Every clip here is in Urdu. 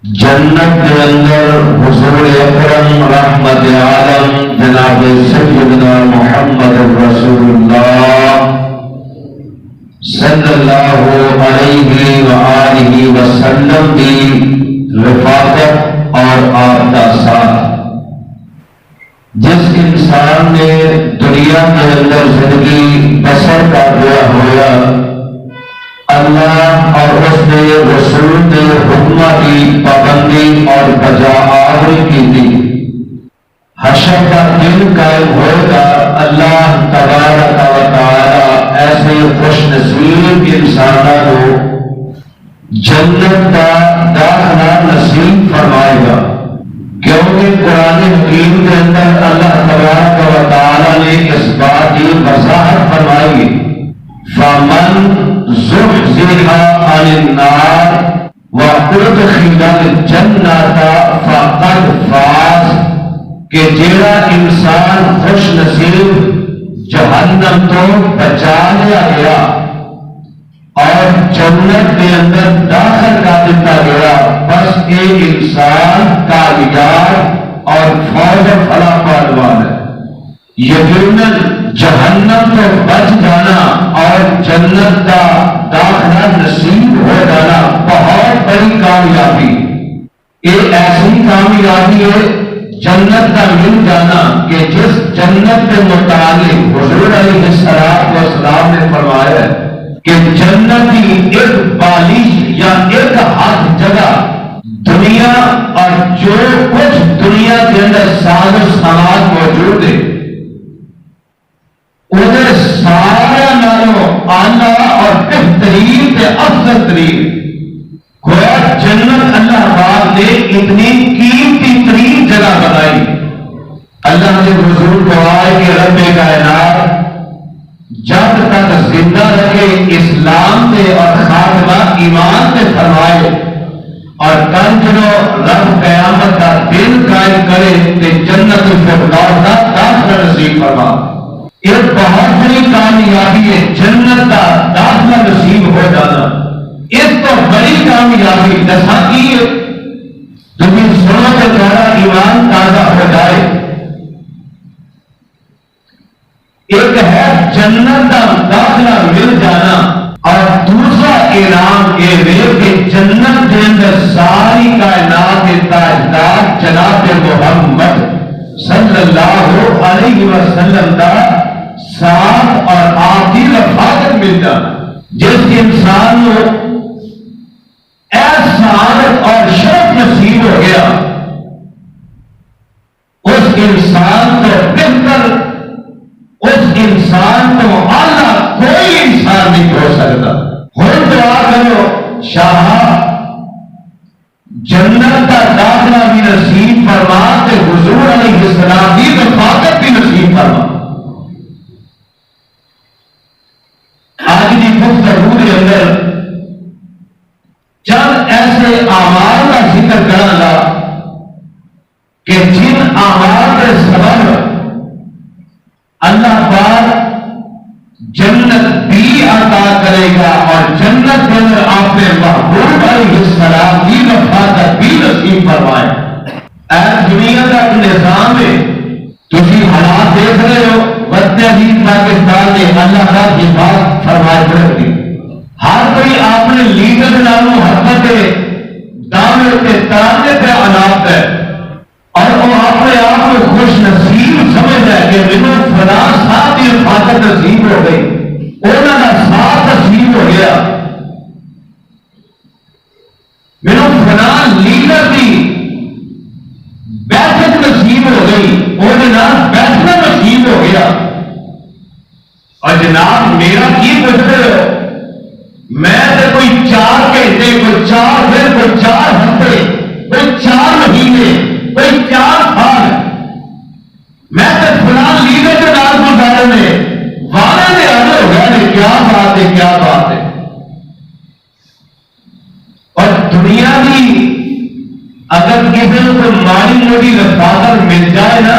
جنت کے اندر حضور اکرم رحمت عالم جناب سیدنا محمد رسول اللہ صلی اللہ علیہ وآلہ وسلم کی رفاقت اور آپ کا ساتھ. جس انسان نے دنیا کے اندر زندگی بسر کا دیا ہوا اللہ اور اس نے رسول نے حکمہ کی پابندی اور بجا آوری کی تھی. حشر کا دن قائم ہوگا. اللہ تبارک و تعالی ایسے خوش نصیب انسانوں کو جنت کا داخلہ نصیب فرمائے گا، کیونکہ قرآن حکیم کے اندر اللہ تبارک و تعالی نے اس بات کی وضاحت فرمائی. فمن زحزح عن النار وادخل الجنۃ فقد فاز، کہ جیڑا انسان خوش نصیب جہنم تو بچا لیا گیا اور جنت کے اندر داخل کر دیتا گیا، بس ایک انسان کامیاب اور فوز و فلاح پالوان ہے. یقیناً جہنم تو بچ جانا اور جنت کا داخلہ نصیب ہو جانا بہت بڑی کامیابی. ایک ایسی کامیابی ہے جنت کا مل جانا کہ جس جنت کے متعلق حضور علیہ السلام نے فرمایا ہے کہ جنت کی ایک بالش یا ایک ہاتھ جگہ دنیا اور جو کچھ دنیا کے اندر ساز و سامان موجود ہے انہیں سارا نالوں اعلیٰ اور بہترین سے افضل ترین گویا جنت اللہ پاک نے اتنی قیمتی ترین جگہ بنائی. اللہ نے حضور دعا کہ رب کائنات جب تک زندہ رکھے اسلام سے اور خاتمہ ایمان سے فرمائے اور کل چلو رب قیامت کا دن قائم کرے کہ جنت الفردوس کا داخلہ نصیب فرما. ایک بہت بڑی کامیابی ہے جنت کا داخلہ نصیب ہو جانا. اس تو بڑی کامیابی دسا کی ہے تمہیں سنو کے دوارا ایمان تازہ ہو جائے. ایک ہے جنت کا داخلہ مل جانا اور دوسرا انعام یہ ہے کہ جنت کے اندر ساری کائنات کے تاجدار جناب محمد صلی اللہ علیہ وسلم کا ساتھ اور آپ کی رفاقت مل جانا. جس انسان کو سعادت اور شرف نصیب ہو گیا اس انسان کو بہتر، اس انسان کو اعلیٰ کوئی انسان نہیں ہو سکتا. خود دعا کرو شاہ جنت کا داخلہ بھی نصیب فرما کہ حضور علیہ السلام کی رفاقت بھی نصیب فرما. آج کی گفتگو کے اندر چند ایسے اعمال کا ذکر کرنا گا کہ جن اعمال کے سبب اللہ پاک جنت بھی عطا کرے گا اور جنت کے اندر آپ نے محبوب علیہ السلام کی رفاقت بھی نصیب فرمائے. اے دنیا کا نظام ہے، تھی حالات دیکھ رہے ہو بدتے عزیز پاکستان میں اللہ کا حفاظت فرمائے پڑے. ہر کوئی آپ نے لیڈر ناموں حرکت دعوے کے ترانے پہ اناپ ہے اور وہ اپنے آپ کو خوش نصیب سمجھ ہے کہ میرے فلاں صاحب کی حفاظت نصیب ہو گئی، انہوں کا ساتھ نصیب ہو گیا، میرے فلاں لیڈر کی بیٹھک نصیب ہو گئی، انہوں نے بیٹھنا نصیب ہو گیا. اور جناب میرا کی گزرے ہو، میں تو کوئی 4 گھنٹے، کوئی 4 دن، کوئی 4 ہفتے، کوئی 4 مہینے، کوئی 4 سال میں تو فلاں لیڈر کے نام گزارے میں والا نے آگے ہو گیا. کیا بات ہے، کیا بات ہے. اور دنیا کی اگر کسی کو مالی موٹی رفاقت مل جائے نا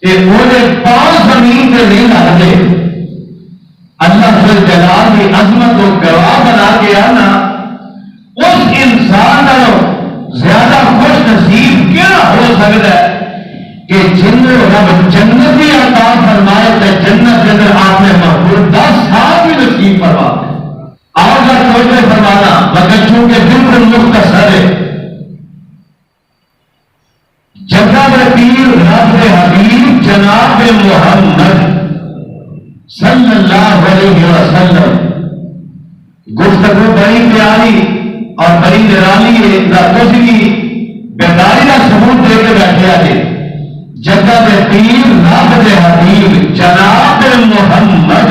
کہ انہیں 5 زمین پہ نہیں لگتے. اللہ جل جلال کی عظمت کو گواہ بنا کے آنا اس انسان کہ جن رب جنتی عطا فرمائے تو جنت کے اندر آپ نے محبوب 10 سال بھی نصیب فرما دے. آج کا توجہ فرمانا مگر چونکہ بالکل مختصر ہے. جگہ پیر رب حبیب جناب محمد صلی اللہ علیہ وسلم گفتگو بڑی پیاری اور بڑی نرالی ہے. کچھ بھی بیداری کا ثبوت دے کے بیٹھے آئے. جگہ پیر رب حبیب جناب محمد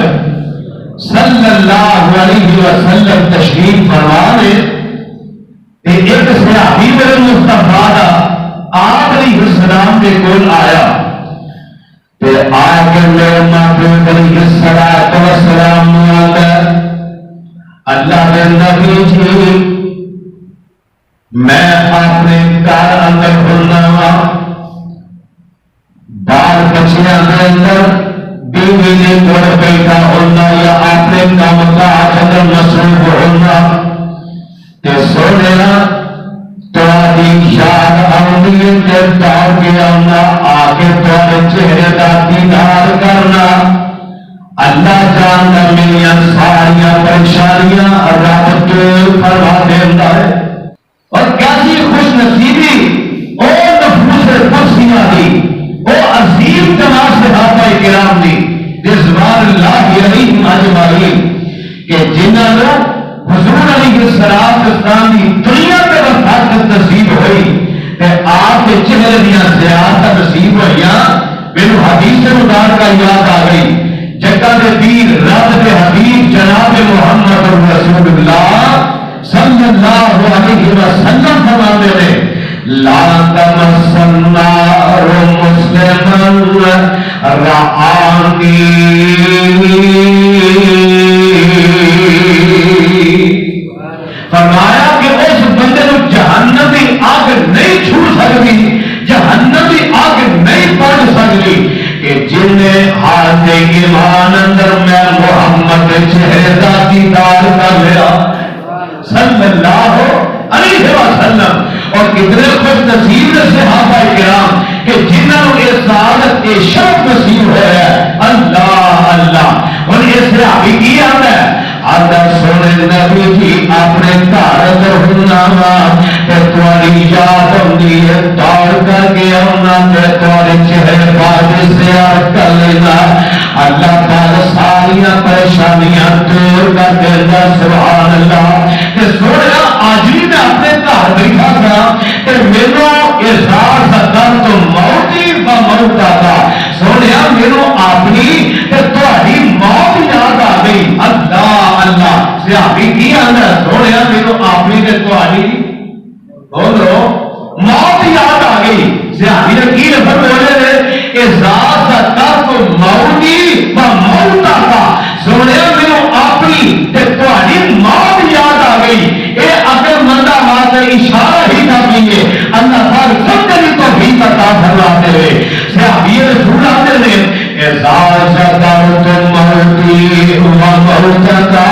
صلی اللہ علیہ وسلم تشریف فرما دے. ایک صحابی میرے مصطفیٰ دا آپ علیہ السلام کے کول آیا تے آ کے میرے محبوب علیہ السلام اللہ کے نبی جی میں اپنے گھر اندر ہونا بال بچیاں کے اندر بیوی نے گڑ بیٹھا ہونا یا اپنے کام کاج اندر مصروف ہونا تے سونے تاری یاد آؤں تے دوڑ کے آنا آگے تھوڑے چہرے کا دیدار کرنا. اللہ جانتا میری ساریاں پریشانیاں رب دور فرما دیتا ہے. اور کیسی خوش نصیبی او نفوس قدسیہ دی او عظیم جماعت صحابہ کرام دی رضوان اللہ علیہم اجمعین کہ جنہاں نے حضور علیہ السلام کی دنیا کے وفات نصیب ہوئی تے آپ کے چہرے دیاں زیارتاں نصیب ہوئیاں. میرے حدیث مبارکہ یاد آ گئی. جگہ دے پیر رب دے حبیب جناب محمد رسول اللہ صلی اللہ علیہ وسلم فرماتے ہیں لا تمسن نار مسلما رآنی فرمایا کہ اس بندے کو جہنمی آگ نہیں چھو سکتی, جہنمی آگ نہیں پڑ سکتی کہ جن نے حالت ایمان اندر میں محمد چہرے کا دیدار کر لیا صلی اللہ علیہ وسلم. اور کتنے خوش نصیب صحابہ کرام کہ جنہوں نے اس سعادت کے شرف نصیب ہوا ہے. اللہ اللہ اور اس سے ابھی کی آتا ہے آدھا سونے نبی جی اپنے گھر اندر ہونا تے تمہاری یاد آتی ہے دوڑ کر کے آنا تے تمہارے چہرے باز زیارت کر لینا. اللہ تعالی ساریاں پریشانیاں دور کر دینا. سبحان اللہ. تے سونا آج بھی میں اپنے گھر بیٹھا تھا تے میرو احساس تھا تو موتی و موت تھا. سونے میرو اپنی تے تمہاری موت یاد آ گئی. اللہ اللہ صحابی کی آنا سونے میرو اپنی تے تمہاری بولو موت یاد آ گئی. صحابی نے کی لفظ بولے تھے احساس تھا تو موتی و موت تھا. سونے میرو اپنی تے تمہاری موت یاد آ گئی. اے اگر مندہ بات اشارہ ہی نہ کیے اللہ تعالی سب کے لیے توفیق عطا فرماتے ہوئے صحابی رسول آتے ہیں احساس کرت موتی و موتتا.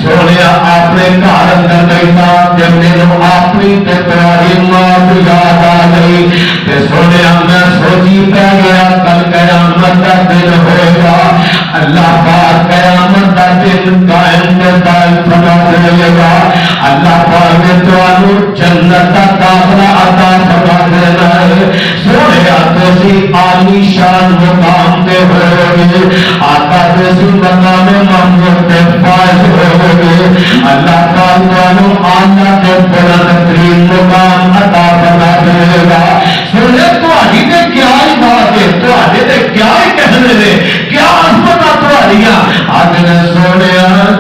سونے اپنے گھر اندر بیٹھا جب میرے اپنی تے تمہاری موت یاد آ گئی تے سونے میں سوچی پہ گیا کل قیامت کا دن ہوئے گا. اللہ پاک قیامت کا دن قائم دائم فرما دے گا. اللہ پاک نے تو جنت کا داخلہ عطا فرما دینا ہے. سونے تسی عالی شان مقام دے ہوئے آقا تسی مقام محمود تے فائز ہوئے. اللہ پاک تو آنا تے بلند ترین مقام عطا فرما دے گا. سونے تو آئی نے کیا ہی بات ہے تو آئی نے کیا ہی کہنے دے کیا عظمت آتواریاں آج نے سونے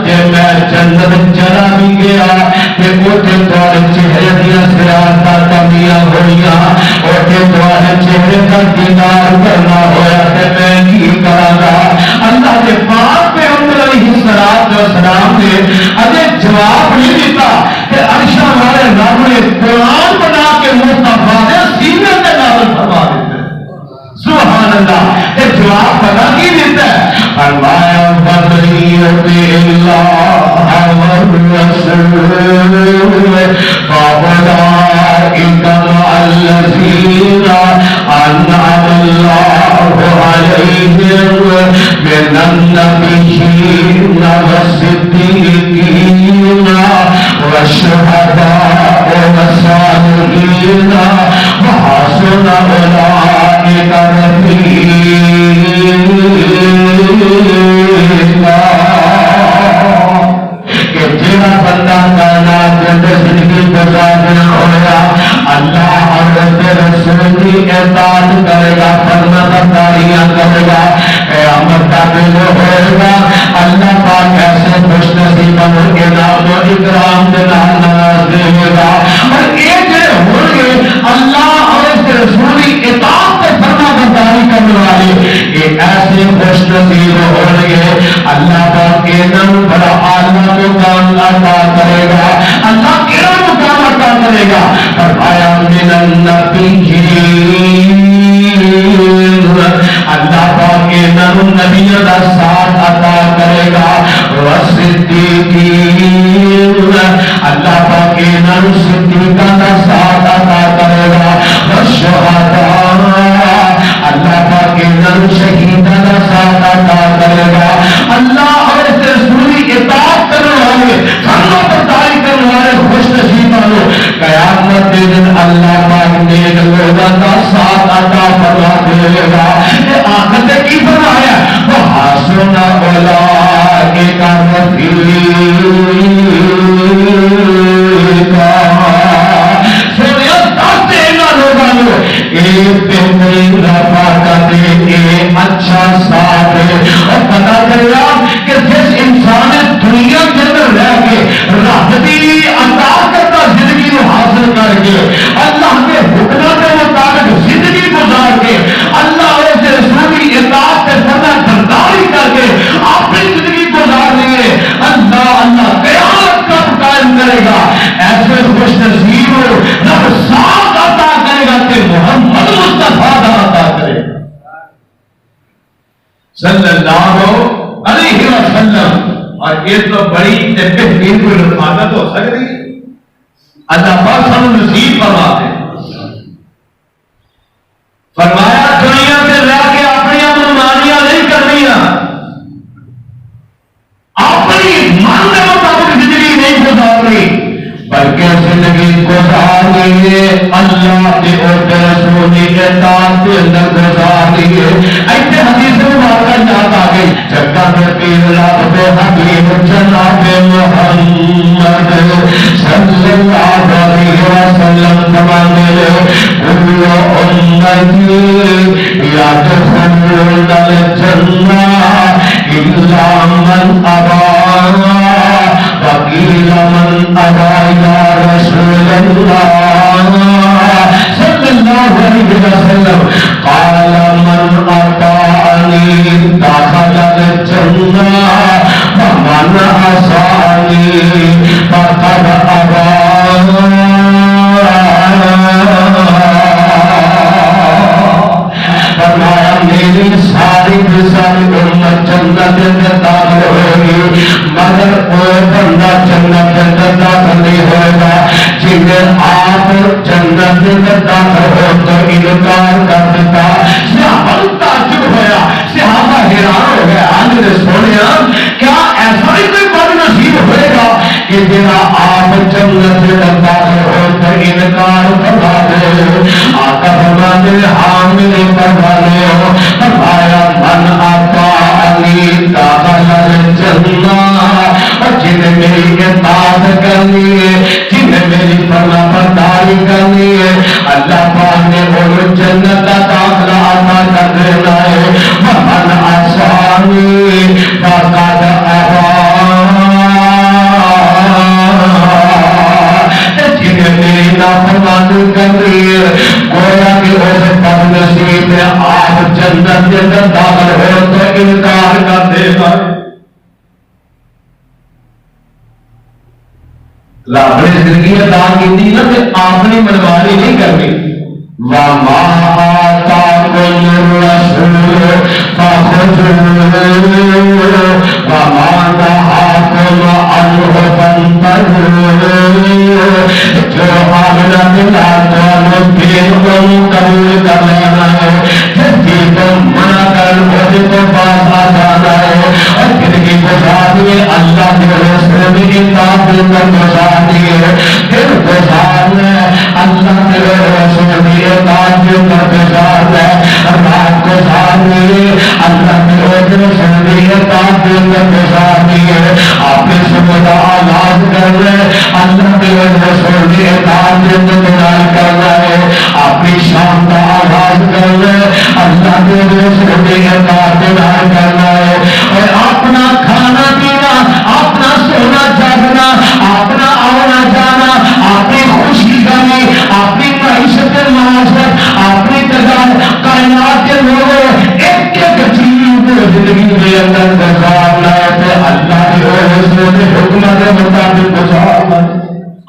کہ میں جنت چلا بھی گیا کہ اوٹے دوارے چہرے دیا سیاستہ کمیاں ہوئیاں اوٹے دوارے چہرے کا دیدار کرنا ہویا کہ میں کی کرا گا. اللہ کے پاک پہ عمر علیہ السلام نے اجے جواب نہیں دیتا کہ عرشہ والے رب نے قرآن بنا کے مصطفیٰ نے سینے میں نازل فرما دیتے. سبحان اللہ. یہ جواب پتا کی دیتا ہے فرمایا فضلیت اللہ والرسول فاولئک مع الذین انعم من النبيين والصديقين والشهداء والصالحين وحسن أولئك رفيقا. کہ جہاں بندہ کائنات کے اندر زندگی گزارنا ہویا اللہ اور رسول کی اطاعت کرے گا، فرمانبرداریاں کرے گا، قیامت کا دن ہوئے گا اللہ پاک ایسے خوش نصیبوں کے نام و اکرام کے نام نوازے گا. اور یہ جو ہوں گے اللہ اور اس کے رسول کی اطاعت سے فرمانبرداری کرنے والے یہ ایسے خوش نصیب ہوں گے اللہ پاک کے نام بڑا اعلیٰ مقام عطا کرے گا. اللہ کیا مقام عطا کرے گا؟ فرمایا من النبیین اللہ پاک کے نام نبیوں کا ساتھ عطا کرے گا. والصدیقین اللہ پاک کے نام صدیقوں کا ساتھ عطا کرے گا. والشہداء اللہ پاک کے نام شہیدوں کا ساتھ عطا کرے گا. اللہ اور اس رسول کی اطاعت کرنے والے، فرمانبرداری کرنے والے خوش نصیب والوں قیامت کے دن اللہ پاک نیک لوگوں کا ساتھ عطا فرما دے گا. یہ آخر نے کی فرمایا وحسن اولئک رفیقا. سنیا دس انہاں لوگاں نوں ایک بہترین رفاقت ایک اچھا ساتھ ہے. اور پتا چلا کہ جس انسان نے دنیا کے اندر رہ کے رب کی اطاعت کرتا زندگی کو حاصل کر کے اللہ کے حکموں کے مطابق زندگی گزار کے اللہ اور اس رسول کی اطاعت سے فرمانبرداری کر کے اپنی زندگی گزار لیے اللہ اللہ قیامت کب قائم کرے گا. ایسے خوش نصیب ہو رب ساتھ عطا کرے گا کہ محمد مصطفیٰ عطا کرے گا صلی اللہ علیہ وسلم. اور یہ تو بڑی بہترین کوئی رفاقت ہو سکتی اللہ پاک ہم نصیب فرما دے. فرمایا دنیا سے رہ کے اپنی منمانیاں نہیں کرنیاں، اپنی من کے مطابق زندگی نہیں گزارنی بلکہ زندگی گزارنی اللہ کے اور رسول کی اطاعت کے اندر گزارنی ہے. ایسے حدیث مبارکہ یاد آ گئی جگہ میں پیر رب حبیب جناب محمد صلی اللہ علیہ وسلم فرماتے ہیں کل امتی یدخلون الجنہ الا من ابا وقیل من ابا یا رسول اللہ صلی اللہ علیہ وسلم قال من اطاعنی دخل الجنہ ومن عصانی فقد ابا. فرمایا میری ساری امت جنت میں داخل ہوگی مگر وہ بندہ جنت میں داخل نہیں ہوگا جنہیں آپ جنت میں داخل ہو تو انکار کر دیتا. صحابہ تعجب ہوا، صحابہ حیران ہو گیا حضرت سونے کیا ایسا ہی کوئی بد نصیب ہوئے گا کہ جنہیں آپ جنت میں داخل ہو تو انکار کروا دے. آقا فرماتے حامل فرمانے ہو فرمایا من اطاعنی دخل الجنہ. اور جنہیں میری اطاعت کرنی ہے جنہیں میری فرمانبرداری کرنی ہے اللہ پاک نے وہ جنت کا داخلہ عطا کر دینا ہے. ومن عصانی فقد ابا. جنہیں میری نافرمانی کرنی ہے گویا کہ اس بد نصیب میں آپ جنت کے اندر داخل ہو تو انکار کر دے گا. رب نے زندگی عطا کی نا کہ آپ نے منمانی نہیں کرنی. وَمَا آتَاكُمُ الرَّسُولُ فَخُذُوهُ وَمَا نَهَاكُمْ عَنْهُ فَانتَهُوا. جو آمنا دلا تو دین کو قبول کر لینا ہے، جس چیز کو منع کر وہ کے رسول کی اطاعت کر گزارنی ہے، پھر گزارنا ہے اللہ کے رسول کی اطاعت کر گزارنا ہے، رات گزارنی ہے اللہ کے رسول کی اطاعت کر گزارنی ہے، آپ نے صبح آغاز کرنا ہے اللہ کے رسول کی اطاعت کر کرنا ہے، اپنی شام کا آغاز کرنا ہے اللہ کے رسول کی اطاعت کرنا ہے، اور اپنا کھانا پینا، اپنا سونا جاگنا، اپنا آنا جانا، اپنی خوشی غمی، اپنی معیشت معاشرت، اپنی کائنات کے لوگوں ایک ایک چیز کو زندگی کے اندر گزارنا ہے تو اللہ کے رسول کے حکم کے مطابق گزارنا ہے،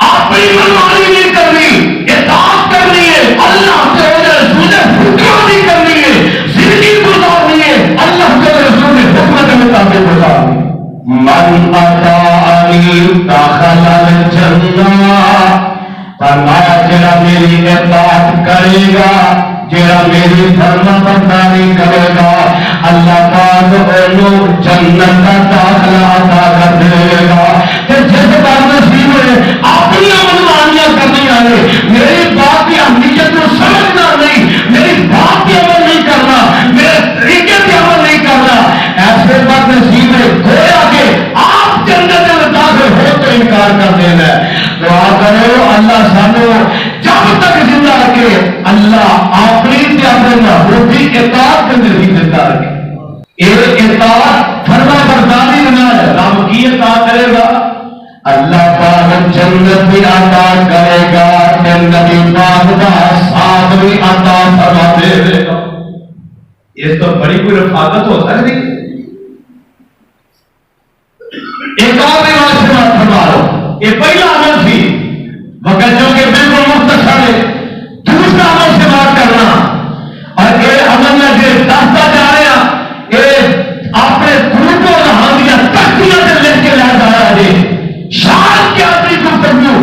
اپنی منمانی نہیں کرنی، اطاعت کرنی ہے اللہ کے رسول کے حکم نہیں کرنی ہے، زندگی گزارنی ہے اللہ کے رسول کے حکم کے مطابق گزارنی ہے۔ من اطاعنی دخل الجنہ، فرمایا جڑا میری اطاعت کرے گا، جڑا میری فرما برداری کرے گا، اللہ پاک انہوں جنت کا داخلہ عطا کر دے گا۔ کہ جس کا نصیب ہے اپنی منمانیاں کرنی آئے، میری بات کی اہمیت کو سمجھنا نہیں، میری بات کی عمل نہیں کرنا، میرے طریقے کی عمل نہیں کرنا، ایسے بات نصیب ہے گویا کہ آپ جنت میں داخل ہو تو انکار کر دینا ہے۔ دعا کرو اللہ سانو جب تک زندہ رکھے، اللہ اپنی اپنے محبوب کی اطاعت کے اندر زندہ رکھے، یہ اطاعت فرما برداری بنا ہے، رب کی اطاعت کرے گا اللہ پاک جنت بھی عطا کرے گا، نبی پاک کا ساتھ بھی عطا فرما دے گا۔ یہ تو بڑی کوئی رفاقت ہو سکتی۔ ایک اور بات سے بات فرما لو، یہ پہلا عمل تھی وقت جو کہ بالکل مختصر ہے، دوسرا عمل سے بات کرنا، اور یہ عمل میں جو دستا جا رہا یہ اپنے گروپوں نہاں دیا تختیاں سے لکھ کے لا جا رہا ہے، شاید کیا اپنی گفتگو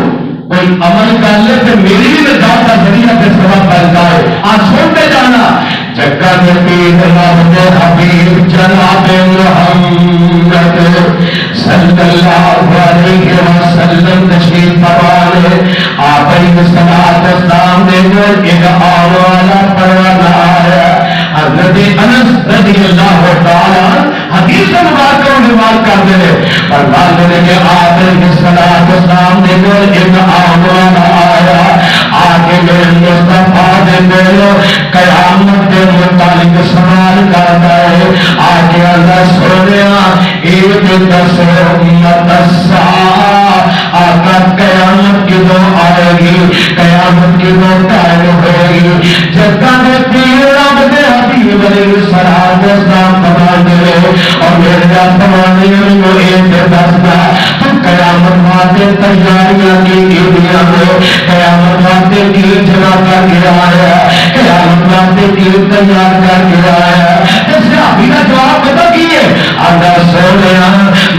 کوئی عمل کر لے تو میری بھی نجات کا ذریعہ پہ سبب بنتا ہے۔ آج سنتے جانا جگہ پیر رب حبیب جناب محمد صلی اللہ علیہ وسلم تشریف فرمانے، آپ علیہ السلام نے جو ایک آن والا پروانہ آیا، حضرت انس رضی اللہ تعالی حدیث مبارک کو روایت کرتے ہیں، فرماتے ہیں کہ آپ علیہ السلام نے جو ایک آن والا آیا، آگے میرے مصطفیٰ نے میرے قیامت کے متعلق سوال کرتا ہے، آگے اللہ سنیا ایک دس امت الساعہ، آقا قیامت کی دو آئے گی، قیامت کی دو قائم ہوئے گی، جگہ میں پیر رب دے حبیب علیہ السلام فرمان دے اور میرے فرمانے میں ایک دستا تو قیامت واسطے تیاریاں کی دنیا میں، قیامت واسطے کی جگہ کر گیا ہے، قیامت واسطے کی تیار کر گیا ہے۔ جیسے ابھی کا جواب پتہ کی ہے، اللہ سونیا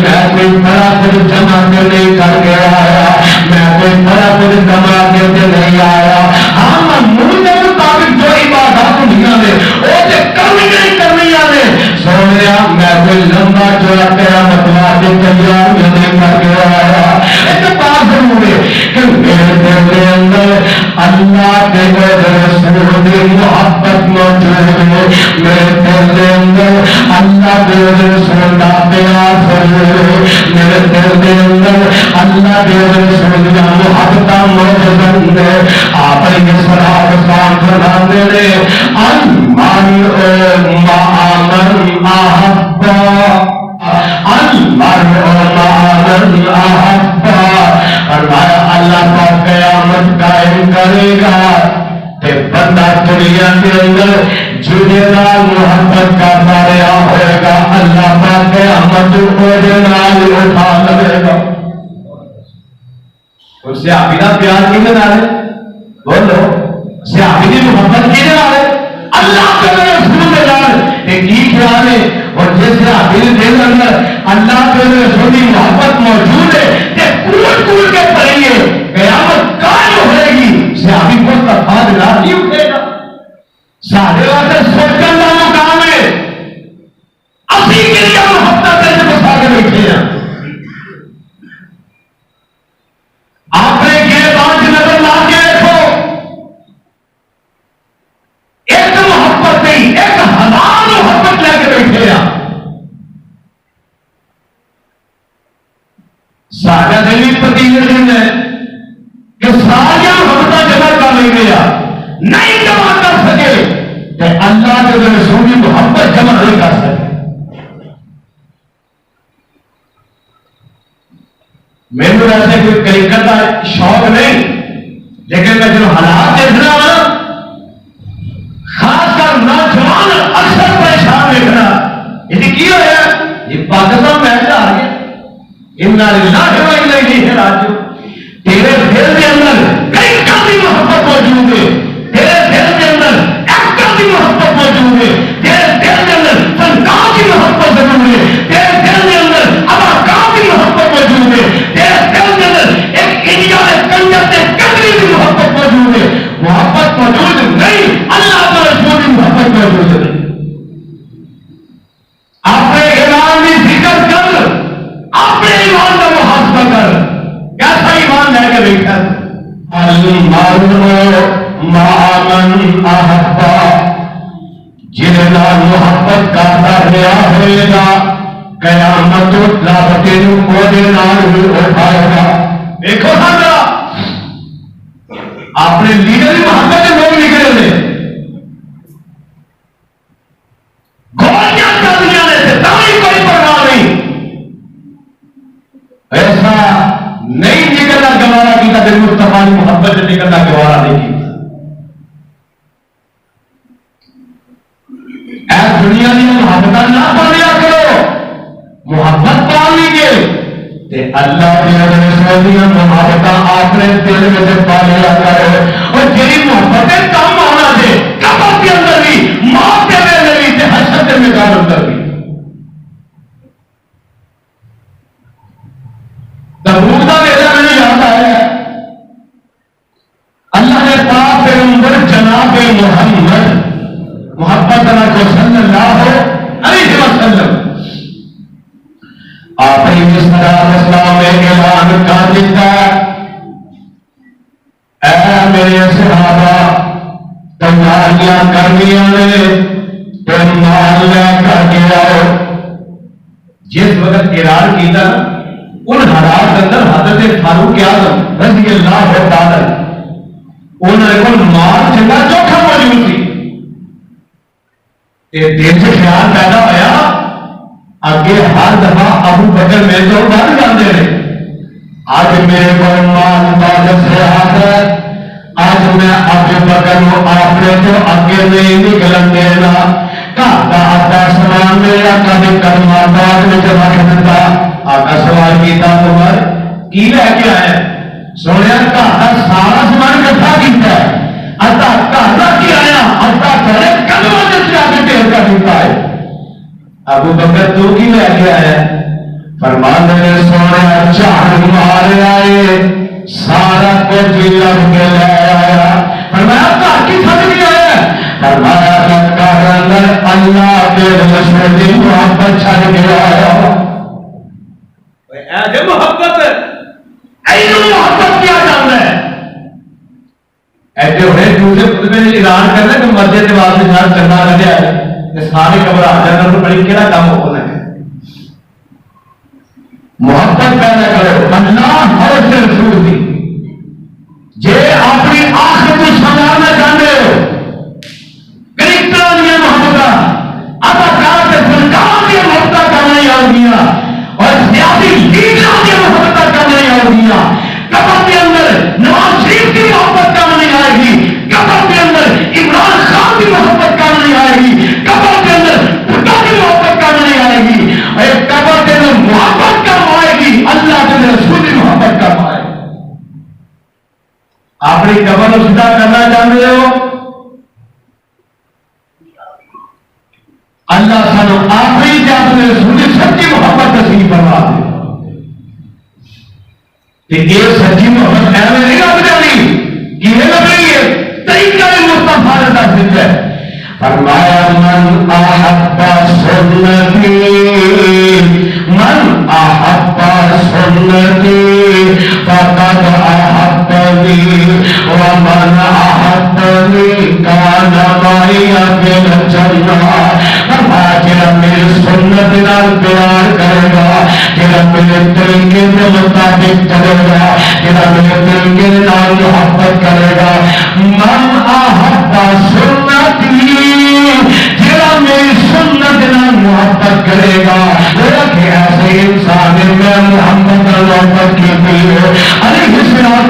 میں کوئی بڑا کچھ جمع کے نہیں کر کے آیا، میں کوئی بڑا کچھ جمع کے نہیں آیا، ہاں منہ کے مطابق جو عبادات دنیا میں وہ تے کرنی نہیں کرنی آنے، سونیا میں کوئی لمبا چوڑا قیامت واسطے تیار نہیں کر کے آیا۔ ایک بات ضرور ہے کہ میرے دل کے اندر اللہ کے رسول کی محبت موجود ہے، میرے دل کے اندر اللہ کے رسول کا پیار ہے، میرے دل کے اندر اللہ کے رسول کا محبت موجود ہے۔ آپ علیہ السلام فرماتے ہیں المرء مع من احب، المرء مع من احب، فرمایا اللہ کا قیامت قائم کرے گا کہ بندہ دنیا کے اندر جنہیں نال محبت کرتا رہا ہوئے گا، اللہ پاک قیامت کو نال اٹھا لے گا۔ اس سے آپ کا پیار کیسے نہ ہے؟ بولو سے آپ کی محبت کیسے نہ ہے؟ اللہ کے رسول کے نال ایک ہی خیال ہے، اور جیسے آپ کے دل اندر اللہ کے رسول کی محبت موجود ہے کہ کول کول کے پڑھیے قیامت قائم ہوئے گی، سے آپ کو تفاد نہ نہیں اٹھے گا۔ سارے واسطے سوچنے کا مقام ہے، اسی کے لیے محبت کرنے کو سارے بیٹھے ہیں۔ کوئی کرکٹ کا شوق نہیں، لیکن میں جو حالات دیکھنا نا، خاص کر نوجوان اکثر پریشان دیکھنا، یہ کی ہوا؟ یہ پاکستان میچ آ گیا، انا للہ و انا الیہ راجعون۔ تیرے دل کے اندر کرکٹ کی محبت موجود ہے، تیرے دل کے اندر ایکٹر کی محبت موجود ہے، تیرے دل کے اندر فنکار کی محبت ضرور ہے، تیرے دل کے اندر اداکار کی محبت موجود ہے، تیرے دل کے اندر ایک انڈیا میں کنجر سے کنجری کی محبت موجود ہے۔ محبت موجود نہیں، اللہ کے رسول کی محبت موجود ہے۔ اپنے ایمان کی ذکر کر، اپنے ایمان کا محاسبہ کر، کیسا ایمان لے کے بیٹھا؟ المرء احبا، جنہا محبت کرتا رہا ہوئے گا قیامت لابتے کو نال اٹھائے گا۔ دیکھو ذرا اپنے لیڈر کی محبت کے لوگ نکلے تھے، گولیاں چلدیاں نے تھے، تائی کوئی پرواہ نہیں، ایسا نہیں نکلنا گوارا کیتا دل مصطفیٰ کی محبت سے نکلنا گوارا نہیں کیتا۔ اے دنیا کی محبت نہ پالیا کرو، محبت پال لیجیے تے اللہ کے رسول کی محبت اپنے دل میں پالیا کرو، اور جی محبت کم ہونا دے قبر کے اندر بھی، موت کے ویلے بھی تے حشر کے میدان اندر بھی۔ تبوک کا ویلا میں یاد آیا، اللہ نے پاک پیغمبر جناب محمد محبت کو صلی اللہ علیہ وسلم آپ نے اسلام میں اعلان کر دیتا، اے میرے صحابہ تیاریاں کر لیا نے، تم مال لے کر کے آؤ۔ جس وقت اعلان کیا ان حالات کے اندر حضرت فاروق اعظم رضی اللہ تعالی انہوں نے مال چنگا چوکھا موجود تھی، دل سے خیال پیدا ہوا اگے ہر دفعہ ابو بکر میرے تو بڑھ جاتے ہیں، اج میرے کو مال باجت سے ہے، اج میں ابو بکر کو اپنے تو اگے نہیں نکلن دینا، گھر کا آدھا سامان میرا کبھی قدمہ باغ میں رکھ دیتا۔ آقا سوال کیتا تمہار کی لے کے آیا؟ سونے گھر کا سارا سامان کٹھا کیتا ہے، ادھا گھر کی آیا، ادھا گھر قدمہ سے آگے ٹھیک کر دیتا ہے۔ ابو بکر تو کی لے کے آیا؟ فرماتے ہیں سونے چار مار آئے، سارا کچھ لگ کے لے آیا۔ فرمایا گھر کی تھک بھی آیا؟ فرمایا گھر اندر اللہ کے رسول کی محبت چھڑ کے آیا۔ ایسے محبت محبت کیا جانا ہے؟ ایسے ہوئے دوسرے خطبے میں اعلان کرنا کہ مسجد کے بعد میں چندہ لگے آئے سارے گھبرا جانا تو بڑی کہڑا کام ہونا ہے۔ محبت پیدا کرو اللہ اور اس رسول کی، جے اپنی آخرت کو سنوارنا چاہتے ہو، کرکٹر دیا محبت اداکار کے فنکار دیا محبت کرنا ہی آؤ گیا، اور سیاسی لیڈر کی محبت کرنا ہی آؤ گیا۔ قبر کے اندر نواز شریف کی محبت کرنا نہیں آئے گی، قبر کے اندر عمران خان کی محبت کرنا نہیں آئے گی، قبر کے اندر بھٹو کی محبت کرنا نہیں آئے گی، اور قبر کے اندر محبت کرنا آئے گی اللہ کے رسول کی محبت کرنا آئے گی۔ اپنی قبر کو سیدھا کرنا چاہتے ہو، اللہ سانو آخری جات میں رسول کی سچی محبت نصیب فرما دے۔ یہ سچی محبت ایویں نہیں لگ جانی، کیویں لگ رہی ہے؟ طریقہ مصطفیٰ نے دس دیا ہے۔ فرمایا من احب سنتی، من احب سنتی فقد احبنی ومن احبنی کان معی فی الجنہ۔ فرمایا جڑا میری سنت نال پیار کرے گا، جڑا میرے طریقے کے مطابق چلے گا، جڑا میرے طریقے نال محبت کرے گا، من احب سنتی، جڑا میری سنت نال محبت کرے گا، کہ ایسے انسان میں محمد اللہ محبت کی تھی علیہ السلام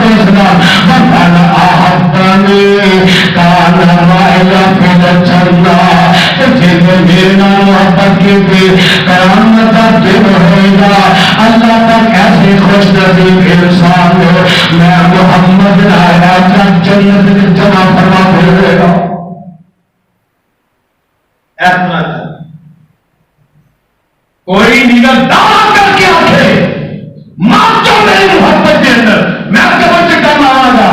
وَقَالَ أَحَبَّنِي كَانَ مَعِيَ فِي الْجَنَّةِ جس نے میرے نام محبت کی تھی قیامت کا دن ہوئے گا اللہ تک ایسے خوش نصیب انسان ہو میں محمد آیا جنت میں جمع فرما دے گا. کوئی نگاہ دعویٰ کر کے آتے مانتا میری محبت کے اندر میں قبر سے کام آؤں گا.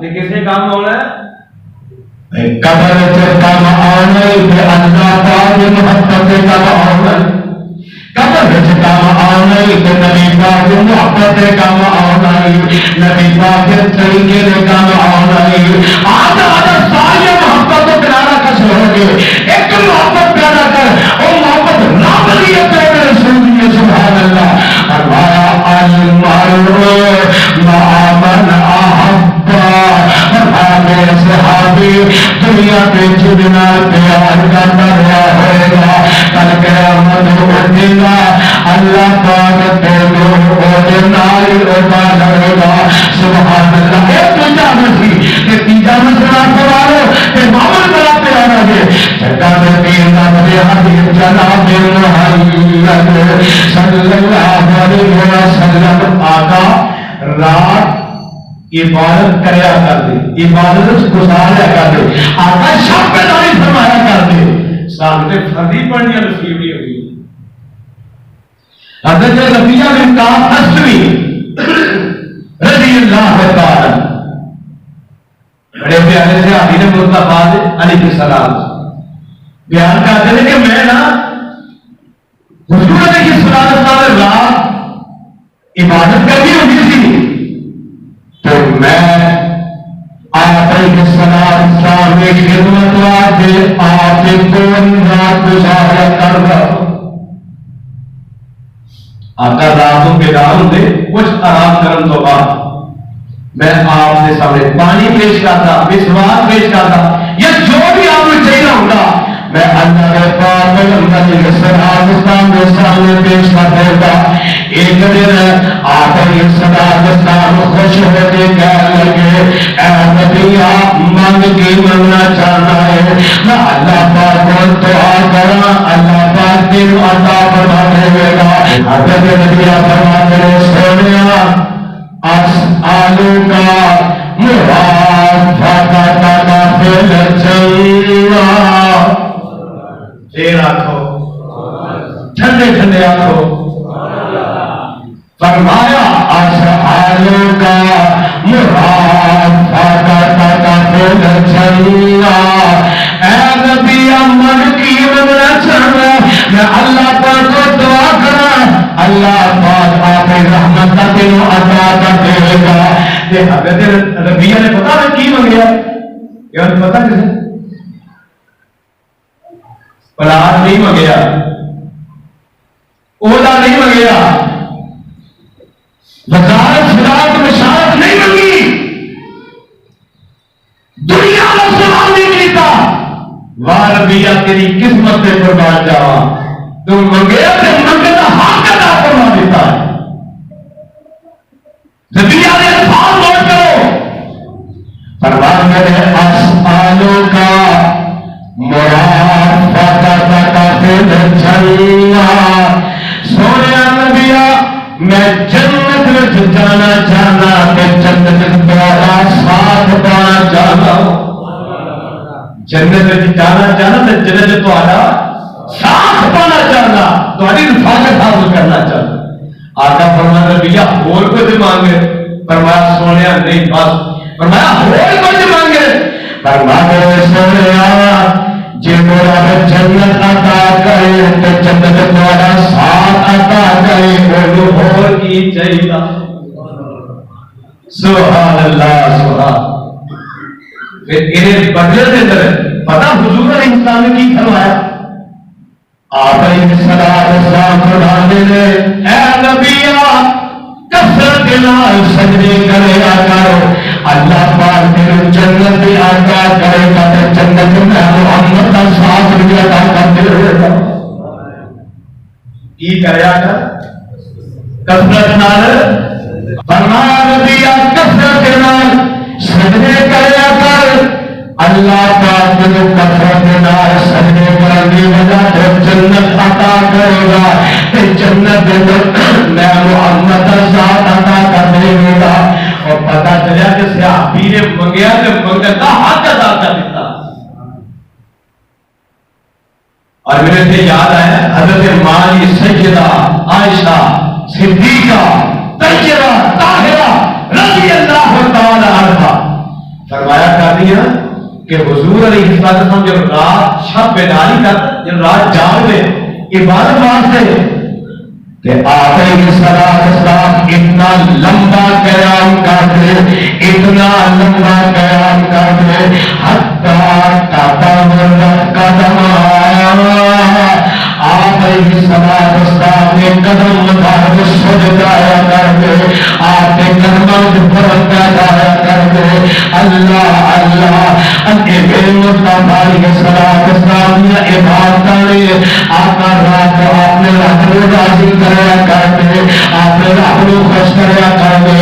یہ کسے کام ہونا ہے؟ قبر سے کام آنا ہے اللہ پاک محبت سے کام آنا ہے. قبر سے کام آنا ہے نبی پاک محبت سے کام آنا ہے. نبی پاک کے طریقے سے کام آنا ہے. آدھا ساری محبت کو کنارہ کس ہو گئے ایک محبت پیدا کر اور محبت نابلیت ہے رسول سبحان اللہ. فرمایا المرء مع من احب میرے صحابی دنیا کے جتنا پیار کرتا رہا ہوئے گا کل قیامت ہونے گا اللہ پاک تیرے نائی ہوتا لگے گا سبحان اللہ. ایک تیجا مسیح کہ تیجا مسئلہ سوالو کہ معمول بڑا پیارا ہے جگہ میں پیرنا بڑے حبیب جناب محمد صلی اللہ علیہ وسلم آقا رات عبادت کریا کر دے عبادت گزاریا کر دے آقا شب بیداری فرمایا کر دے سامنے فردی پڑھنی نصیب نہیں ہوئی. حضرت ربیہ بن کعب اسلمی رضی اللہ تعالی بڑے پیارے سے آدھی نے مصطفیٰ علیہ السلام بیان کرتے ہیں کہ میں نا حضور علیہ السلام رات عبادت کرنی ہوتی تھی تو میں آپ علیہ السلام میں خدمت واجے آپ کو رات گزارا کر رہا ہوں. آقا راتوں کے رات دے کچھ آرام کرن تو بعد میں آپ کے سامنے پانی پیش کرتا مسواک پیش کرتا یا جو بھی آپ کو چاہیے ہوگا میں اللہ کے پاک علیہ السلام کے سامنے پیش کر دیتا. ایک دن آپ علیہ السلام خوش ہو کے کہنے لگے اے نبی آپ مانگ کے منگنا چاہتا ہے میں اللہ پاک کو دعا کرا اللہ پاک دن عطا فرما دے گا. حضرت نبی فرماتے ہیں سونیا اسالو کا مرافقت کا فل جنہ دیر آنکھو ٹھنڈے ٹھنڈے آنکھو فرمایا اسالو کا مرافقت کا فل جنہ اے نبی امن کی منگنا چاہتا میں اللہ پاک کو دعا کرا اللہ پاک آپ رحمت کا دن عطا کر دے گا. حضرت ربیہ نے پتا ہے کی منگیا یا پتا کسے پلاد نہیں منگیا اولا نہیں منگیا وزارت فراغ مشارت نہیں منگی دنیا میں سوال نہیں کیتا واہ ربیہ تیری قسمت سے قربان جاواں تو منگیا تو منگنا حق ادا فرما دیتا ہے. ربیہ نے الفاظ نوٹ کرو فرماتے ہیں اسالو کا مرافقت کا فل جنہ سونے نبیہ میں جنت میں جانا چاہنا کہ جنت تمہارا ساتھ پانا چاہتا ہوں. جنت میں جانا چاہنا تو جنت تمہارا ساتھ پانا چاہنا تمہاری حفاظت حاصل کرنا چاہنا. آقا فرمایا نبیہ اور کچھ مانگے فرمایا سونے نہیں بس فرمایا اور کچھ مانگے فرمایا سونے جی میرا جنت عطا کرے تو جنت تمہارا ساتھ عطا کرے اور کی چاہیے. سبحان اللہ سبحان. پھر انہیں بدلے دے در پتا حضور علیہ السلام نے کی فرمایا آپ علیہ السلام فرماتے ہیں اے نبیہ کثرت نال سجدے کریا کرو اللہ پاک تیرے جنت بھی عطا کرے گا تے جنت میں محمد کا ساتھ بھی عطا کر دے گا. کی کریا کر کثرت نال سجدے کریا کر اللہ پاک کو کثرت نال سجدے کرنے کی وجہ سے جنت عطا کرے گا تے جنت دے اندر میں محمد ذات عطا کر دے گا. اور پتا چلیا کہ صحابی نے منگیا تے منگن دا حق ادا کر دیتا. اور میرے سے یاد آیا حضرت ماں سیدہ عائشہ صدیقہ طیبہ طاہرہ رضی اللہ تعالی عنہا فرمایا کرتی ہیں کہ حضور علیہ السلام جب رات شب بیداری کرتے جب رات جاگ میں عبادت واسطے کہ آپ السلام اتنا لمبا قیام کرتے اتنا لمبا قیام کرتے حتی قدم آپ السلام نے قدم مطابق سجد آیا کرتے آپ نے قدم فرق آیا کرتے اللہ اللہ انکے میرے مصطفیٰ علیہ السلام نے عبادت نے آقا رات کو آپ نے رب کو راضی کریا کرتے آپ نے رب کو خوش کریا کرتے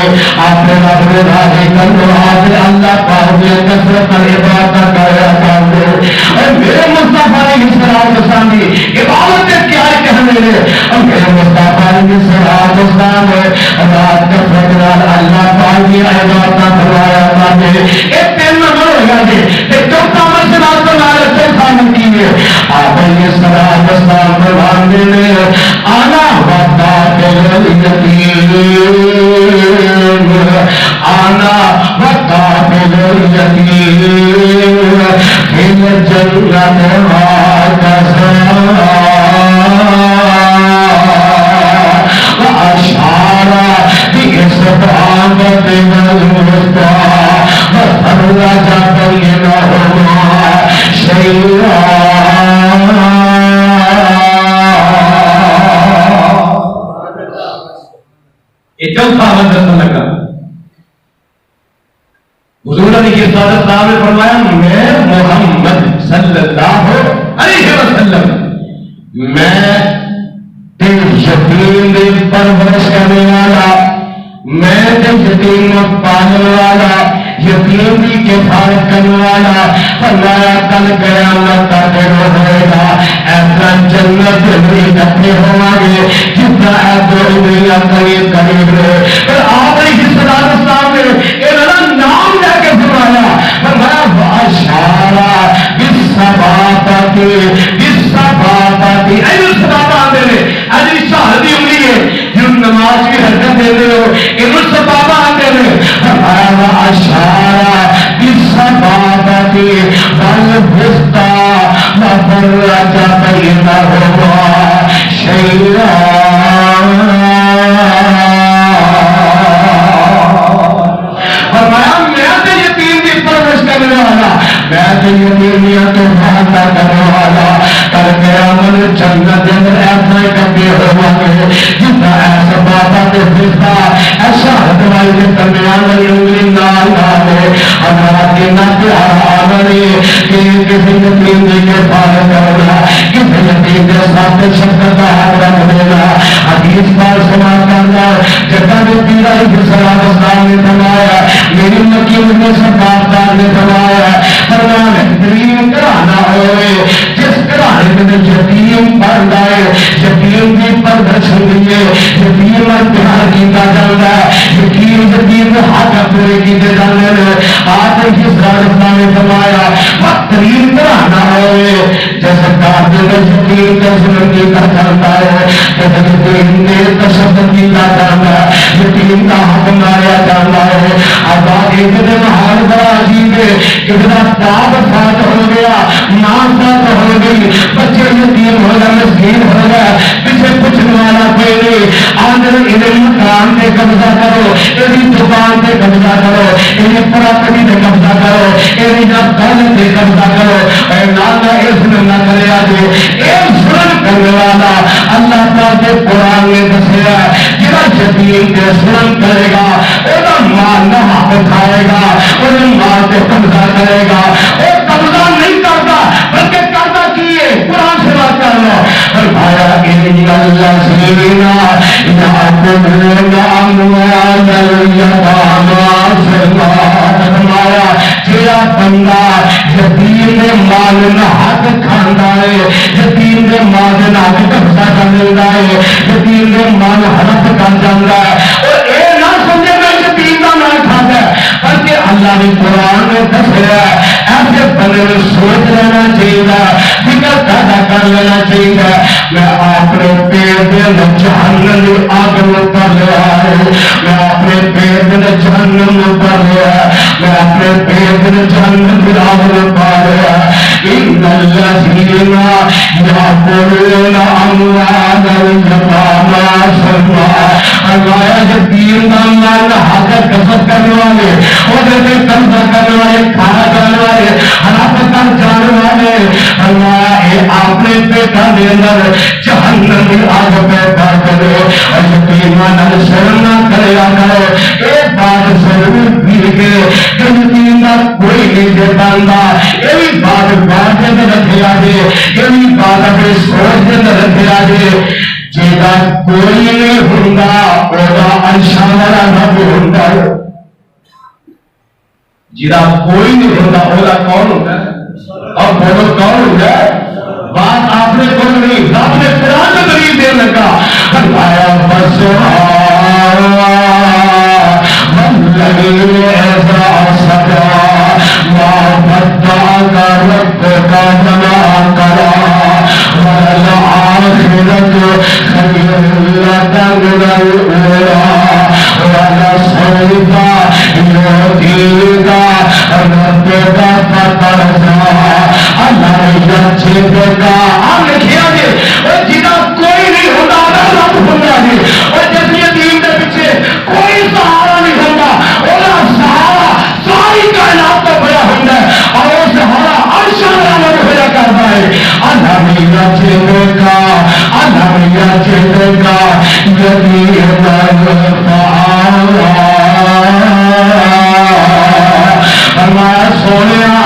آپ نے رب کو راضی کرتے آپ نے اللہ پاک نے کثرت عبادت کریا کرتے. اور میرے مصطفیٰ علیہ السلام نے عبادت کیا کہنے لے اور میرے مصطفیٰ علیہ السلام نے رات کثرت اللہ پاک کی عبادت کروایا کرتے. ایک تین نمبر ہوگا جی ایک چوتھا مسئلہ تو نہ رکھے سامن کی ہے آپ علیہ السلام فرمانے میں آنا وقتا کے یتیم آنا وقتا کے یتیم پھر جنت واشارہ بإصبعان بالوسطى وفرج بينهما شيئا. یہ چوتھا منظر لگا. حضور علیہ السلام نے فرمایا میں محمد صلی اللہ علیہ وسلم میں یتیم کی پرورش کرنے والا میں یتیم پالنے والا یتیم کی کفایت کرنے والا فرمایا کل قیامت کا دن ہوئے گا ایسا جنت میں اکٹھے ہوں گے جتنا ہے دو دنیا قریب قریب ہے. اور آپ علیہ السلام نے انہوں نام لے کے فرمایا فرمایا واشارہ بالصبابۃ بالصبابۃ ایو صبابہ دے اجی شہادت دی عمری ہے جو نماز کی حرکت دے رہے ہو ایو صبابہ دے رہے فرمایا واشارہ بالصبابۃ والوسطى وفرج بينهما شيئا. فرمایا میں یتیم کی پرورش کرنے والا میں یتیمیت کو بہانا کرنے والا کل قیامت جنت اندر ایسا اکٹھے ہوئے جتنا ایسا بابا کے فرشتہ ایسا ہدوائی کے درمیان والی انگلی نال ڈالے ہمارا دینا پیارا آمنے کہ کسی یتیم کی کفایت کرنا کسی یتیم کے ساتھ شفقت کا ہاتھ رکھ دینا حدیث پر سنا کرنا جگہ جو پیرا ہی السلام نے فرمایا میری مکی میں سرکار نے فرمایا فرمایا بہترین گھرانا ہوئے جس گھرانے میں یتیم پڑھ ہے یتیم کی پرورش ہوئی ہے یتیم امتحان کیتا جاتا ہے یتیم حق پورے کیتے جانے آپ نے فرمایا بہترین گھرانا ہوئے جس گھر میں یتیم کا ظلم کیتا جاتا ہے یتیم نے تشدد کیتا جاتا ہے یتیم کا حق ماریا جاتا ہے. اب ایک دن حال بڑا عجیب ہے کہ باپ فات ہو گیا ماں فات ہو گئی بچے یتیم ہو گیا مسکین ہو گیا پیچھے پوچھنے والا کوئی نہیں آدر انہیں مکان پہ قبضہ کرو انہیں دکان پہ قبضہ کرو انہیں پراپرٹی پہ قبضہ کرو انہیں جب دولت پہ قبضہ کرو اے نانا اس میں نہ کرے آجے ایک ظلم کرنے والا اللہ تعالیٰ کے قرآن میں دسیا جہاں یتیم کے ظلم کرے گا وہ مال نہ حق کھائے گا وہ مال پہ قبضہ کرے گا وہ قبضہ نہیں کرتا بلکہ کرتا کیے قرآن سے بات کر لو فرمایا ان الذین یأکلون اموال الیتامی ظلما فرمایا جڑا بندہ یتیم دے مال نہ حق کھاندا ہے، یتیم دے مال دے نال قبضہ کر لیندا ہے، یتیم دے مال ہڑپ کر جاندا ہے، اور اے نہ سمجھے میں یتیم دا مال کھاندا ہے، بلکہ اللہ نے قرآن میں دسیا ایسے بندے میں سوچ لینا چاہیے، فکر پیدا کر لینا چاہیے میں اپنے پیٹ میں جہنم کی آگ میں پڑ لیا ہے، میں اپنے پیٹ میں جہنم میں پڑ لیا ہے، میں اپنے پیٹ میں جہنم کی آگ میں پڑ لیا ہے۔ ان الذین یأکلون اموال الیتامی ظلما، اللہ یتیم کا مال حق کسب کرنے والے، اور قبضہ کرنے والے، کھانا کرنے والے، ہلاک کر جانے والے، اللہ اپنے پیٹا دے اندر جہنم کی آگ پیدا کرے اور یتیماں نال شرم نہ کریا کرو۔ ایک بات ضرور بھیل کے کہ یتیم کا کوئی نہیں دے بندا، یہ بھی بات بات کے اندر رکھیا جے، یہ بھی بات اپنی سوچ کے اندر رکھیا جے، جیڑا کوئی نہیں ہوندا اودا عرشاں والا رب ہوندا ہے، جیڑا کوئی نہیں ہوندا اودا کون ہوندا ہے؟ اور بولو کون ہوندا ہے؟ بات آپ نے کو نہیں، رب نے قرآن میں دلیل دے لگا، فرمایا والذین اذا سجا ما ودعک ربک وما قلی وللآخرۃ خیر لک من الأولی ولسوف یعطیک ربک فترضی۔ اللہ نے کا ہم لکھیا جی اور جنہ کوئی نہیں ہوتا رب ہوتا جی، اور جس یتیم کے پیچھے کوئی سہارا نہیں ہوتا، وہ سہارا ساری کائنات کا بڑا ہوتا ہے اور وہ سہارا عرش رحمت ہوا کرتا ہے۔ اللہ میرا چہرے کا، اللہ میرا چہرے کا یتیم فرمایا سونیا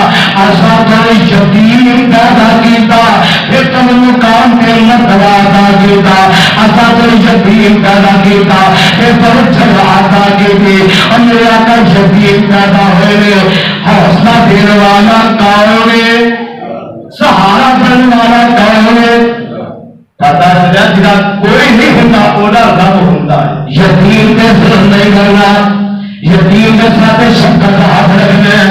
ایسا کوئی یتیم پیدا کیتا، پھر تم مقام کے مرتبہ عطا کیتا، ایسا کوئی یتیم پیدا کیتا، پھر تم جگہ عطا کیتی، اور میرے آقا یتیم پیدا ہوئے حوصلہ دینے والا کون ہے، سہارا بننے والا کون ہے؟ پتا چلا جہاں کوئی نہیں ہوتا اولا رب ہوتا ہے۔ یتیم پہ ظلم نہیں کرنا، یتیم کے ساتھ شفقت کا ہاتھ رکھنا ہے۔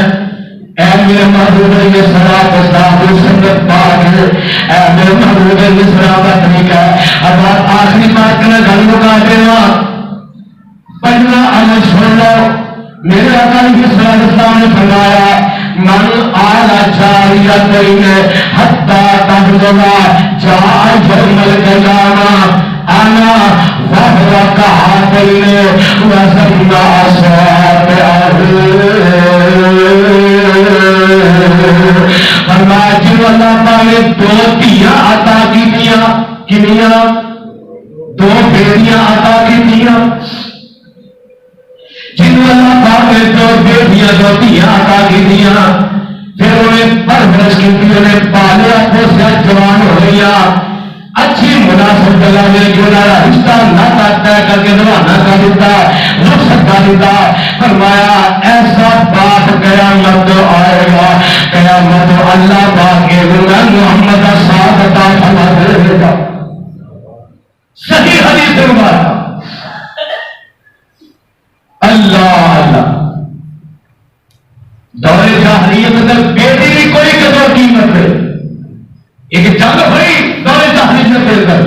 اے میرے محبوب علیہ السلام کو صاحب سنت پاک ہے، اے میرے محبوب علیہ السلام کا طریقہ ہے۔ اب بات آخری بات کرنا گھر مکا دینا پہلا عمل سن لو، میرے آقا علیہ السلام نے فرمایا من آل جاریتین حتی تبلغا جاء یوم القیامہ انا وحرک ہاتین وزن اصابعہ۔ فرمایا جو اللہ پاک نے دو دیا عطا کی دیا، کنیاں دو بیٹیاں عطا کی دیا، جن اللہ پاک نے دو بیٹیاں دو دیا عطا کی دیا، پھر انہیں پرورش کی تھی، انہیں پالیا پوسیا جوان ہو گیا، اچھی مناسب جگہ میں جو رشتہ نہ طے کر کے روانہ کر دیتا، رخصت کر دیتا۔ فرمایا ایسا بات قیامت آئے گا، قیامت اللہ پاک کے محمد کا ساتھ عطا فرما دے گا۔ صحیح حدیث سے مبارک اللہ اللہ دور جاہلیت اندر بیٹی کی کوئی قدر قیمت ہے، ایک جنگ ہوئی دور جاہلیت کے اندر،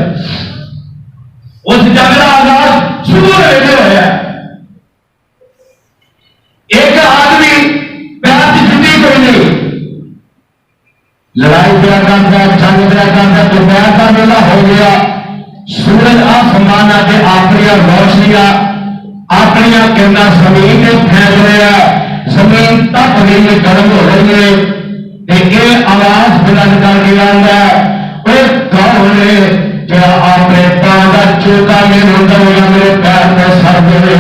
اس جنگ کا آغاز شروع رہتے ہوئے ایک آدمی پیار کی زندگی کوئی نہیں، لڑائی پیا کرتا جنگ پیا کرتا، دوپہر کا ویلا ہو گیا، سورج آسمان کے آخری روشنیاں اپنی کرنا زمین میں پھینک رہا ہے، زمین تک نہیں گرم ہو رہی ہے، یہ آواز بلند کر کے آتا ہے وہ کون ہے جڑا اپنے پاؤں کا چوکا میں ہوتا ہوگا میرے پیر میں سر دے،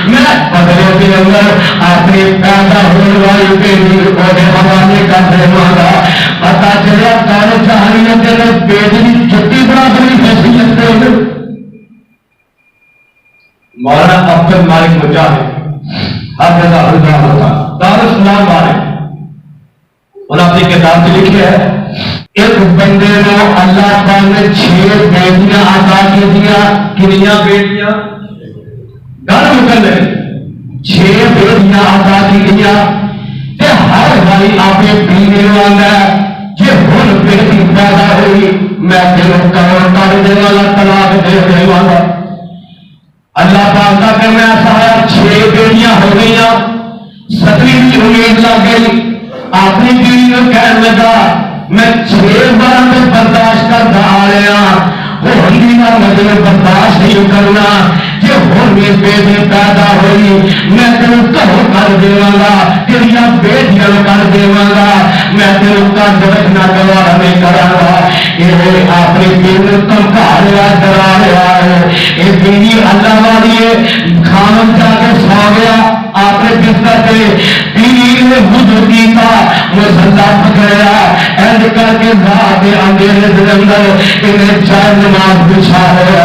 میں بدلے کے اندر اپنی پیدا ہونے والی بیٹی کو حوالے کر دوں گا۔ پتا چلا کون جاہلیت کے بیٹی چھٹی برابری حیثیت دے مولانا عبد المالک مجاہد حافظہ اللہ تعالی دار السلام والے کی کتاب سے لکھا ہے ایک بندے کو اللہ پاک نے 6 بیٹیاں عطا کی دیا. کنیاں بیٹیاں گھر مکل 6 بیٹیاں عطا کی دیا. ہر بھائی آپ پینے والا جی ہوں بیٹی پیدا ہوئی میں تینوں کروں کر دے والا طلاق دے دے والا. اللہ پاک کا کہ میں سارا 6 بیٹیاں ہو گئی 7ویں کی امید لگ گئی. اپنی بیوی کو کہنے لگا میں 6 بار میں برداشت کرتا آ رہا مجھے برداشت نہیں کرنا. جی ہوں میری بیٹی پیدا ہوئی میں تینوں گھروں کر دے گا تیریا بیٹیاں کر دے گا میں تینوں گھر رکھنا گوارا نہیں کرا گا. یہ اپنی بیوی دھمکا رہا ڈرا رہا ہے. یہ بیوی اللہ والی ہے. کھانا جا کے سو گیا آپ نے بستر پہ بیوی نے وضو کیا مسلا پکڑیا ایڈ کر کے رات کے اندھیرے کے اندر انہیں 4 نماز بچھا ہوا.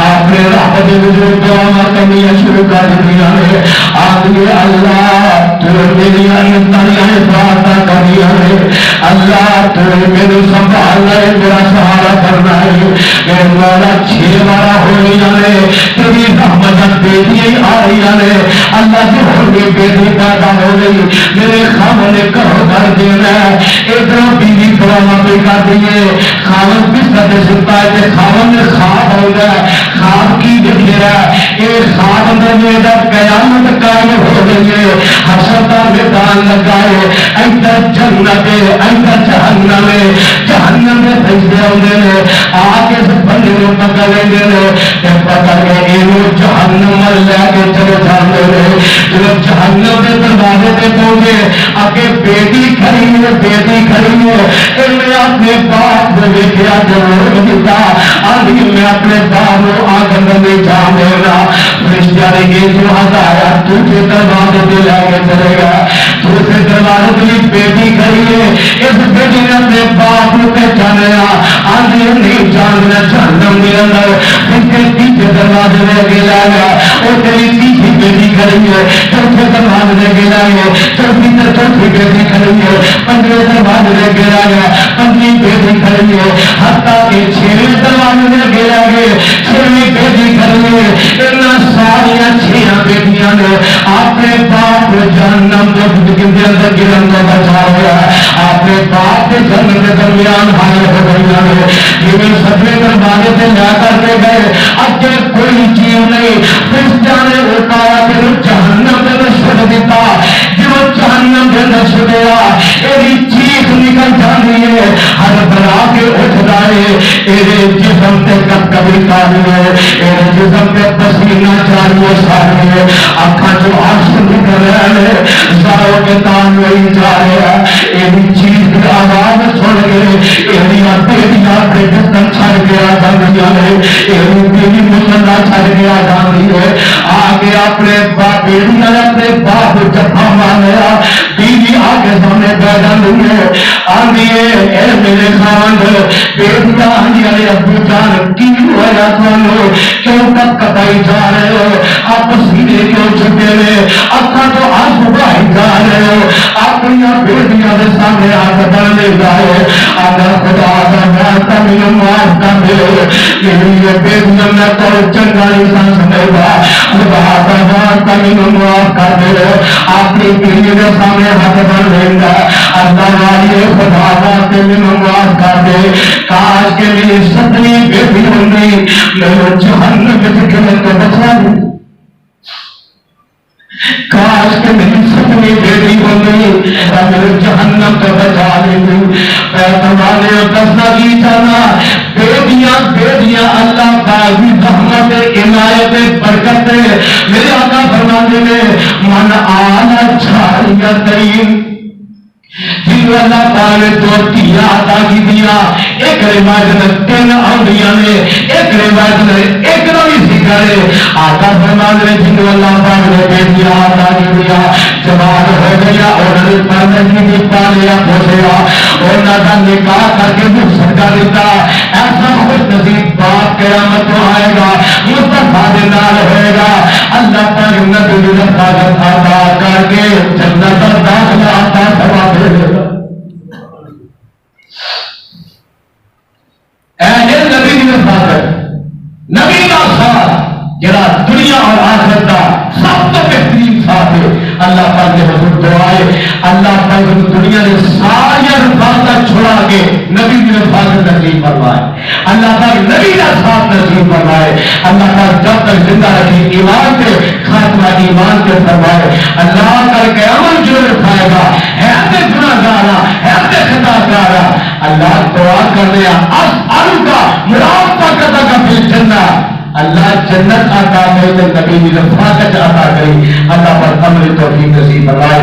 آپ نے رات کے وضو دعا کرنی شروع کر دیا ہے. آدمی اللہ تو میری تاریاں باتیں کرنی ہے. اللہ تو میرے سنبھالنا ہے میرا سہارا کرنا ہے. میرے مولا 6 بار ہو رہی ہے تیری رحمت بیٹیاں آ رہی ہیں. اللہ سے ہوگی بیٹی پیدا ہو گئی میرے خامن نے کرو کر دینا ادھر بیوی دعا بھی کر دیے. خامن بستر سے ستا ہے خامن نے خواب ہوگا. خواب کی دیکھے یہ خواب اندر میرا قیامت قائم ہو گئی ہے. حشر کا میدان لگا ہے ادھر جنت ادھر جہنم ہے. جہنم میں بھیجتے ہوتے ہیں آگے سے بندے کو پکڑ لیں گے پکڑ کے یہ جہنم لے کے چلے جاتے ہیں. جب جہنم کے دروازے پہ پہنچے آگے بیٹی کھڑی ہے بیٹی کھڑی ہے. انہیں اپنے باپ کو دیکھا ضرور دیتا ابھی میں اپنے باپ کو آگے نہیں جان دے گا. فرشتہ نے یہ جو ہٹایا تجھے دروازے پہ لے کے چلے گا. دوسرے دروازے پہ بیٹی کھڑی ہے. اس بیٹی نے اپنے باپ کو پہچانا آگے نہیں جاننا جہنم کے اندر تیسرے دروازے میں گیا گیا اور تیری تیسری بیٹی کھڑی ہے. چوتھے دروازے میں گیا گیا چوتھی بیٹی کھڑی ہے. 15ویں دروازے میں گیا گیا 15ویں بیٹی کھڑی ہے. حتیٰ کہ 6ویں دروازے میں گیا گیا 6ویں بیٹی کھڑی ہے. ان ساریا 6 بیٹیاں نے اپنے باپ جہنم کے اندر گرن کو بچا ہوا. اپنے باپ کے جنم کے درمیان حاضر ہو گئی ہے. یہ 7ویں دروازے سے لے کر کے گئے اگے کوئی چیز نہیں. فرشتہ نے اٹھایا کہ جہنم کے اندر چھوڑ دیتا. جب جہنم کے اندر چھوڑیا یہ چیخ نکل جاتی ہے ہر بنا کے اٹھ جائے. یہ جسم سے کبھی کاری ہے یہ جسم کے پسینہ چالیے سارے ہے. اکھا جو آنسو نکل رہے ہیں ساروں کے کان نہیں جا رہے ہیں. یہ چیز کی آواز سن کے یہ بیٹیاں اپنے جسم چھڑ گیا جاتی ہے. یہ بیوی مسلح چھڑ گیا جاتی ہے. آگے اپنے بیٹیاں نے اپنے باپ جفا مارا. بیوی آگے سامنے پیدا نہیں ہے. آگے اے میرے خاند بیٹیاں آگے ابو جان کی ہوا سنو کیوں تک کٹائی جا رہے ہو. آپ سیدھے کیوں چھپے ہوئے اکھا تو آنسو بہائی جا رہے ہو. اپنی بیٹیاں کے سامنے آگ بڑھنے جائے اگر خدا کا راستہ میں معاف کر دے یہ بیٹیاں میں تو چنگا نہیں سمجھے گا. خدا کا راستہ میں معاف کر دے اپنی بیوی کے سامنے ہاتھ بڑھ دیں گا. اللہ والی خدا راستے میں معاف کر دے. کاش کے میری 7ویں بیٹی ہوں گی میں جہنم میں گرنے کو بچا دوں. کاش کے میری 7ویں بیٹی ہوں گی میں جہنم کو بچا دوں. تمہارے دسنا کی جانا بیٹیاں بیٹیاں اللہ کی رحمت عنایت برکت میرے آقا فرماتے ہیں من آنا چھاڑیا ترین جن اللہ تعالی نے 2 دیا عطا کی دیا. ایک روایت میں 3 انبیاء نے ایک روایت میں ایک نبی سکھائے. آقا فرماتے ہیں جن اللہ تعالی نے بیٹیا عطا کی دیا جوان ہو گیا اور پردے کی پالیا پوچھیا اور نہ نکاح کر کے مقصد کر دیتا. ایسا خوش نصیب باپ قیامت کو آئے گا مصطفیٰ کے نال ہوئے گا. اللہ تعالی نبی کی حفاظت عطا کر کے جنت داخلہ عطا فرما دے گا. اللہ پاک کے حضور دعائے اللہ پاک دنیا نے ساری رفاقت چھڑا کے نبی کی رفاقت نصیب فرمائے، اللہ پاک نبی کا ساتھ نصیب فرمائے، اللہ پاک جب تک زندہ رکھی ایمان کے خاتمہ ایمان کے فرمائے، اللہ کر کے عمل جو رکھائے گا ہے اپنے گناہ گارا ہے اپنے خطا گارا، اللہ دعا کرنے اسأل کا مرافقت کا فی الجنہ، اللہ جنت عطا کرے تو نبی کی رفاقت عطا کرے، اللہ پر عمل توفیق نصیب فرمائے۔